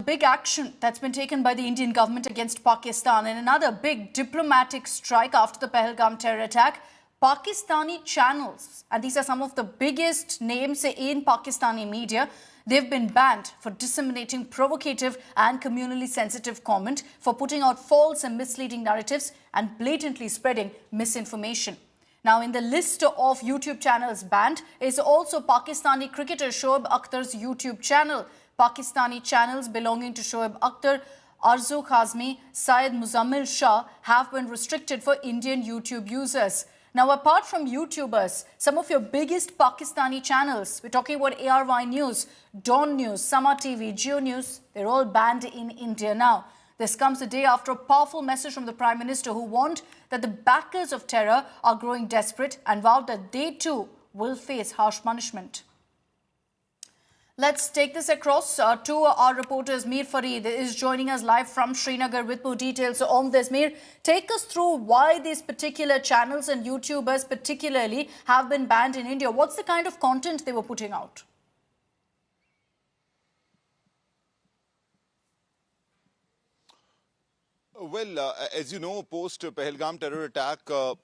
big action that's been taken by the Indian government against Pakistan and another big diplomatic strike after the Pahalgam terror attack. Pakistani channels, and these are some of the biggest names in Pakistani media, they've been banned for disseminating provocative and communally sensitive comment, for putting out false and misleading narratives and blatantly spreading misinformation. Now, in the list of YouTube channels banned is also Pakistani cricketer Shoaib Akhtar's YouTube channel. Pakistani channels belonging to Shoaib Akhtar, Arzu Kazmi, Syed Muzammil Shah have been restricted for Indian YouTube users. Now, apart from YouTubers, some of your biggest Pakistani channels, we're talking about ARY News, Dawn News, Sama TV, Jio News, they're all banned in India now. This comes a day after a powerful message from the Prime Minister, who warned that the backers of terror are growing desperate and vowed that they too will face harsh punishment. Let's take this across to our reporters. Mir Fareed is joining us live from Srinagar with more details on this. Mir, take us through why these particular channels and YouTubers particularly have been banned in India. What's the kind of content they were putting out? Well, as you know, post Pahalgam terror attack,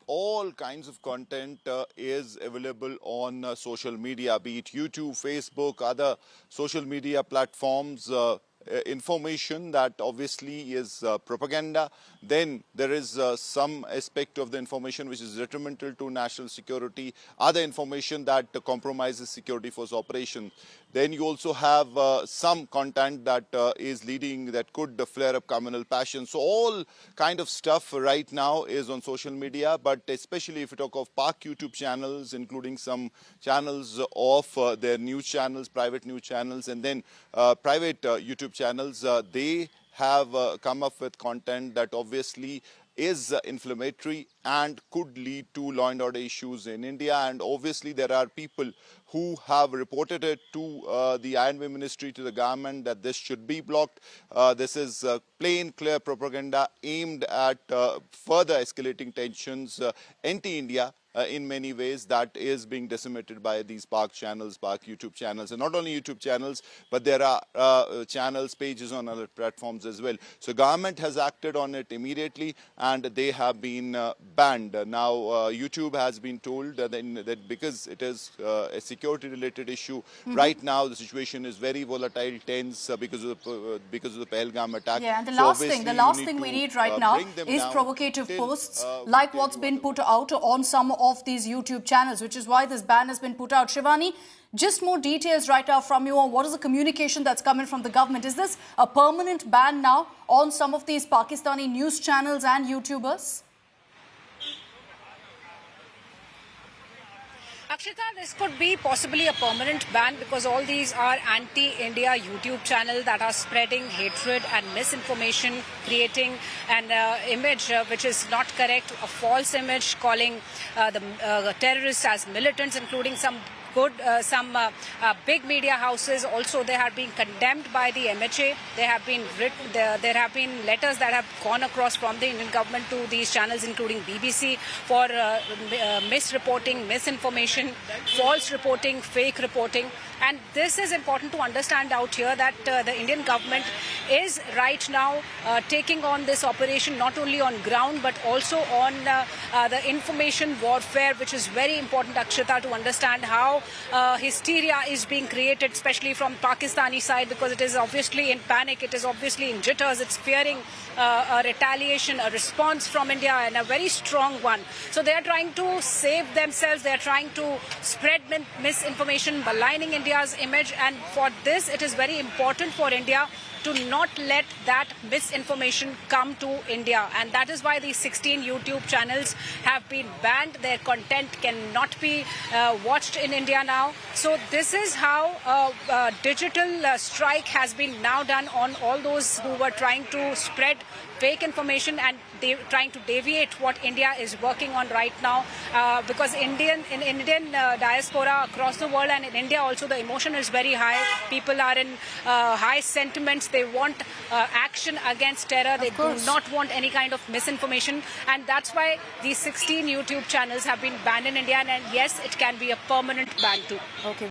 all kinds of content is available on social media, be it YouTube, Facebook, other social media platforms. Information that obviously is propaganda. Then there is some aspect of the information which is detrimental to national security, other information that compromises security force operations. Then you also have some content that is leading, that could flare up communal passion. So all kind of stuff right now is on social media, but especially if you talk of Pak YouTube channels, including some channels of their news channels, private news channels, and then private YouTube channels, they have come up with content that obviously is inflammatory and could lead to law and order issues in India. And obviously there are people who have reported it to the INV ministry, to the government, that this should be blocked. This is plain, clear propaganda aimed at further escalating tensions anti-India. In many ways, that is being disseminated by these Pak channels, Pak YouTube channels, and not only YouTube channels, but there are channels, pages on other platforms as well. So government has acted on it immediately, and they have been banned. Now, YouTube has been told that because it is a security-related issue, right now the situation is very volatile, tense because of the Pahalgam attack. Yeah, and the last thing we need right now is provocative posts like what's been put out on some of these YouTube channels, which is why this ban has been put out. Shivani, just more details right now from you on what is the communication that's coming from the government. Is this a permanent ban now on some of these Pakistani news channels and YouTubers? Akshita, this could be possibly a permanent ban because all these are anti-India YouTube channels that are spreading hatred and misinformation, creating an image which is not correct, a false image, calling the terrorists as militants, including some big media houses. Also, they have been condemned by the MHA. There have been letters that have gone across from the Indian government to these channels, including BBC, for misreporting, misinformation, false reporting, fake reporting. And this is important to understand out here, that the Indian government is right now taking on this operation not only on ground but also on the information warfare, which is very important, Akshita, to understand how hysteria is being created, especially from Pakistani side, because it is obviously in panic, it is obviously in jitters, it's fearing a retaliation, a response from India, and a very strong one. So they are trying to save themselves, they are trying to spread misinformation, maligning India's image, and for this it is very important for India to not let that misinformation come to India. And that is why these 16 YouTube channels have been banned. Their content cannot be watched in India now. So this is how digital strike has been now done on all those who were trying to spread fake information and trying to deviate what India is working on right now, because Indian diaspora across the world and in India also, the emotion is very high. People are in high sentiments. They want action against terror. They do not want any kind of misinformation, and that's why these 16 YouTube channels have been banned in India, and yes, it can be a permanent ban too. Okay.